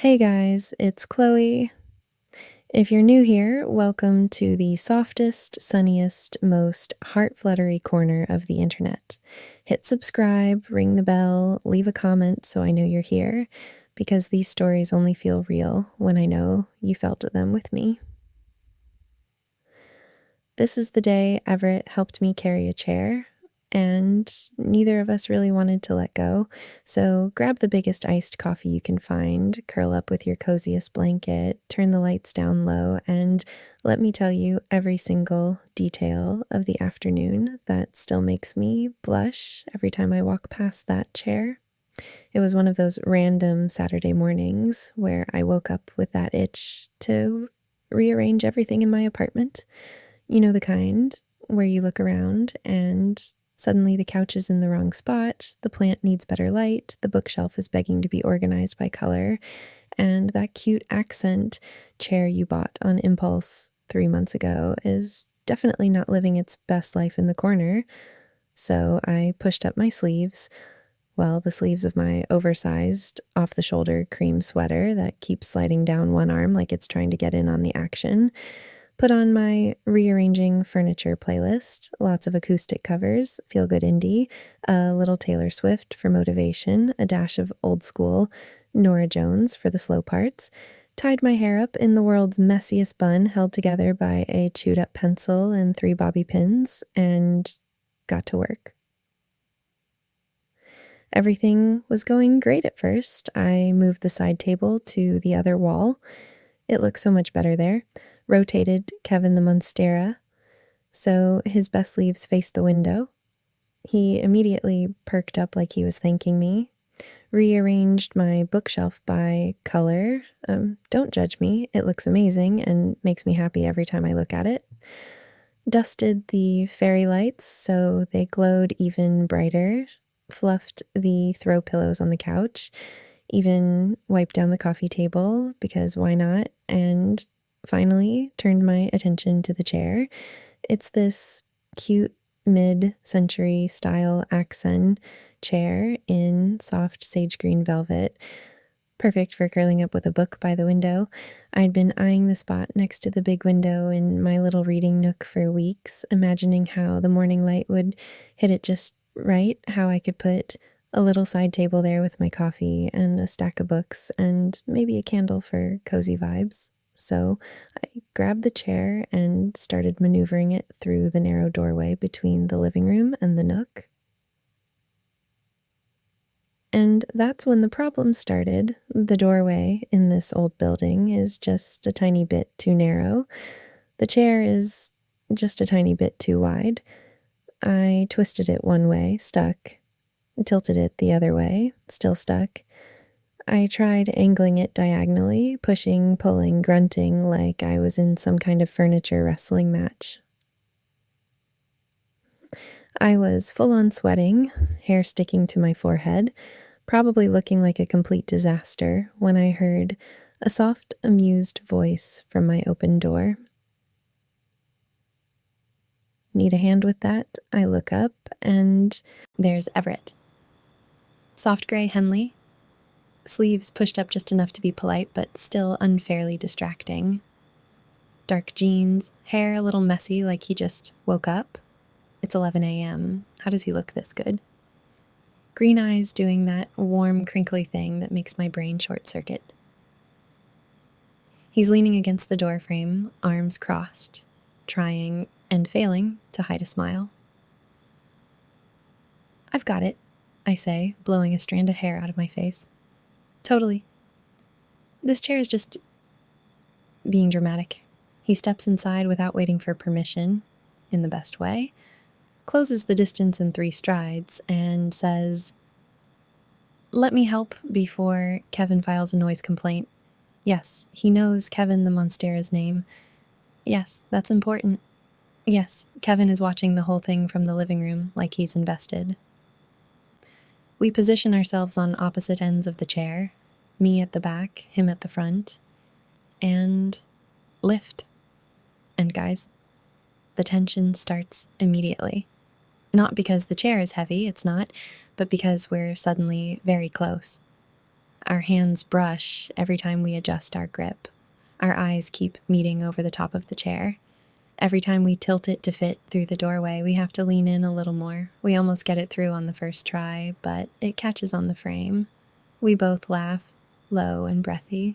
Hey guys, it's Chloe. If you're new here, welcome to the softest, sunniest, most heart-fluttery corner of the internet. Hit subscribe, ring the bell, leave a comment so I know you're here, because these stories only feel real when I know you felt them with me. This is the day Everett helped me carry a chair, and neither of us really wanted to let go. So grab the biggest iced coffee you can find, curl up with your coziest blanket, turn the lights down low, and let me tell you every single detail of the afternoon that still makes me blush every time I walk past that chair. It was one of those random Saturday mornings where I woke up with that itch to rearrange everything in my apartment. You know the kind where you look around and suddenly the couch is in the wrong spot, the plant needs better light, the bookshelf is begging to be organized by color, and that cute accent chair you bought on impulse 3 months ago is definitely not living its best life in the corner. So I pushed up my sleeves, well, the sleeves of my oversized, off the shoulder cream sweater that keeps sliding down one arm like it's trying to get in on the action. Put on my rearranging furniture playlist, lots of acoustic covers, feel good indie, a little Taylor Swift for motivation, a dash of old school, Nora Jones for the slow parts, tied my hair up in the world's messiest bun held together by a chewed up pencil and 3 bobby pins, and got to work. Everything was going great at first. I moved the side table to the other wall. It looked so much better there. Rotated Kevin the Monstera so his best leaves faced the window. He immediately perked up like he was thanking me. Rearranged my bookshelf by color. Don't judge me, it looks amazing and makes me happy every time I look at it. Dusted the fairy lights so they glowed even brighter. Fluffed the throw pillows on the couch. Even wiped down the coffee table because why not? And finally turned my attention to the chair. It's this cute mid-century style accent chair in soft sage green velvet, perfect for curling up with a book by the window. I'd been eyeing the spot next to the big window in my little reading nook for weeks, imagining how the morning light would hit it just right, how I could put a little side table there with my coffee and a stack of books and maybe a candle for cozy vibes. So I grabbed the chair and started maneuvering it through the narrow doorway between the living room and the nook. And that's when the problem started. The doorway in this old building is just a tiny bit too narrow. The chair is just a tiny bit too wide. I twisted it one way, stuck. Tilted it the other way, still stuck. I tried angling it diagonally, pushing, pulling, grunting like I was in some kind of furniture wrestling match. I was full on sweating, hair sticking to my forehead, probably looking like a complete disaster when I heard a soft, amused voice from my open door. Need a hand with that? I look up, and there's Everett. Soft gray Henley, sleeves pushed up just enough to be polite, but still unfairly distracting. Dark jeans, hair a little messy like he just woke up. It's 11 a.m. How does he look this good? Green eyes doing that warm, crinkly thing that makes my brain short-circuit. He's leaning against the doorframe, arms crossed, trying and failing to hide a smile. I've got it, I say, blowing a strand of hair out of my face. Totally. This chair is just being dramatic. He steps inside without waiting for permission, in the best way, closes the distance in 3 strides, and says, "Let me help before Kevin files a noise complaint. Yes, he knows Kevin the Monstera's name. Yes, that's important. Yes, Kevin is watching the whole thing from the living room like he's invested." We position ourselves on opposite ends of the chair, me at the back, him at the front, and lift. And guys, the tension starts immediately. Not because the chair is heavy, it's not, but because we're suddenly very close. Our hands brush every time we adjust our grip. Our eyes keep meeting over the top of the chair. Every time we tilt it to fit through the doorway, we have to lean in a little more. We almost get it through on the first try, but it catches on the frame. We both laugh, low and breathy.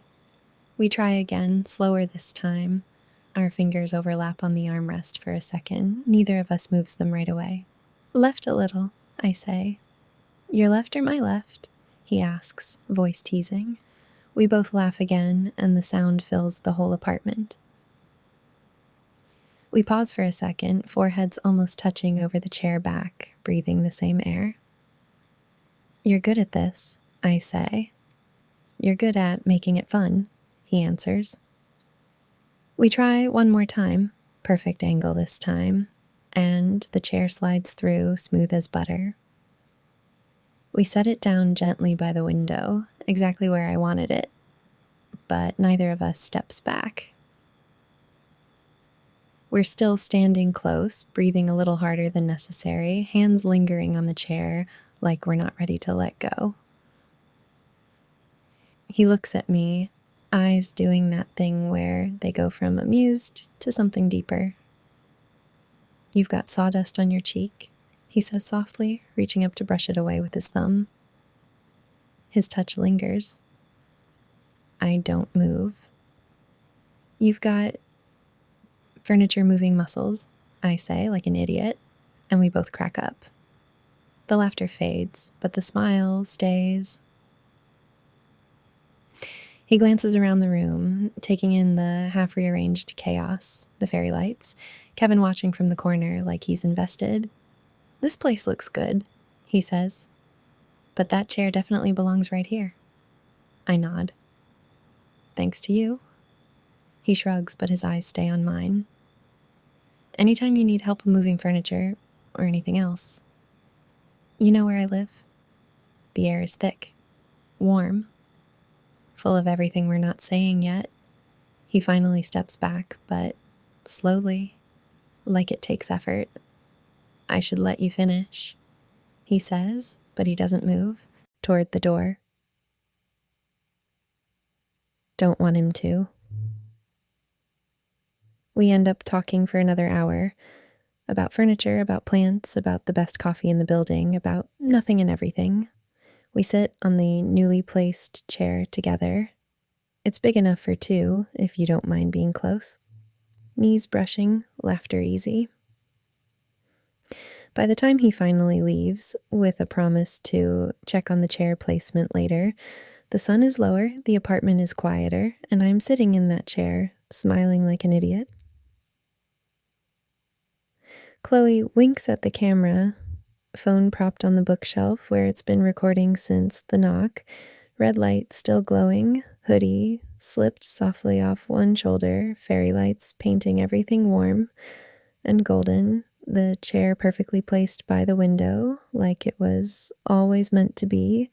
We try again, slower this time. Our fingers overlap on the armrest for a second. Neither of us moves them right away. Left a little, I say. Your left or my left? He asks, voice teasing. We both laugh again, and the sound fills the whole apartment. We pause for a second, foreheads almost touching over the chair back, breathing the same air. You're good at this, I say. You're good at making it fun, he answers. We try one more time, perfect angle this time, and the chair slides through, smooth as butter. We set it down gently by the window, exactly where I wanted it, but neither of us steps back. We're still standing close, breathing a little harder than necessary, hands lingering on the chair like we're not ready to let go. He looks at me, eyes doing that thing where they go from amused to something deeper. You've got sawdust on your cheek, he says softly, reaching up to brush it away with his thumb. His touch lingers. I don't move. You've got furniture moving muscles, I say, like an idiot, and we both crack up. The laughter fades, but the smile stays. He glances around the room, taking in the half-rearranged chaos, the fairy lights, Kevin watching from the corner like he's invested. This place looks good, he says, but that chair definitely belongs right here. I nod. Thanks to you. He shrugs, but his eyes stay on mine. Anytime you need help moving furniture, or anything else, you know where I live. The air is thick, warm, full of everything we're not saying yet. He finally steps back, but slowly, like it takes effort. I should let you finish, he says, but he doesn't move, toward the door. Don't want him to. We end up talking for another hour, about furniture, about plants, about the best coffee in the building, about nothing and everything. We sit on the newly placed chair together. It's big enough for two, if you don't mind being close. Knees brushing, laughter easy. By the time he finally leaves, with a promise to check on the chair placement later, the sun is lower, the apartment is quieter, and I'm sitting in that chair, smiling like an idiot. Chloe winks at the camera, phone propped on the bookshelf where it's been recording since the knock, red light still glowing, hoodie slipped softly off one shoulder, fairy lights painting everything warm and golden, the chair perfectly placed by the window like it was always meant to be,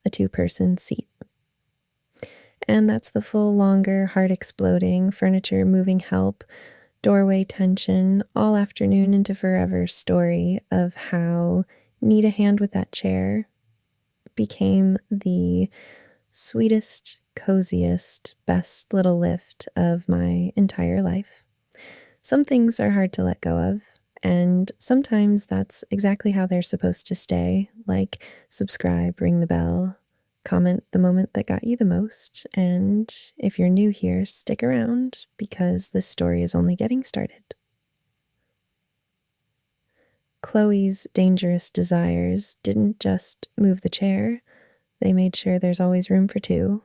a two-person seat. And that's the full, longer, heart-exploding, furniture-moving help, doorway tension, all afternoon into forever story of how need a hand with that chair became the sweetest, coziest, best little lift of my entire life. Some things are hard to let go of, and sometimes that's exactly how they're supposed to stay, like subscribe, ring the bell, comment the moment that got you the most, and if you're new here, stick around because this story is only getting started. Chloe's dangerous desires didn't just move the chair, they made sure there's always room for two.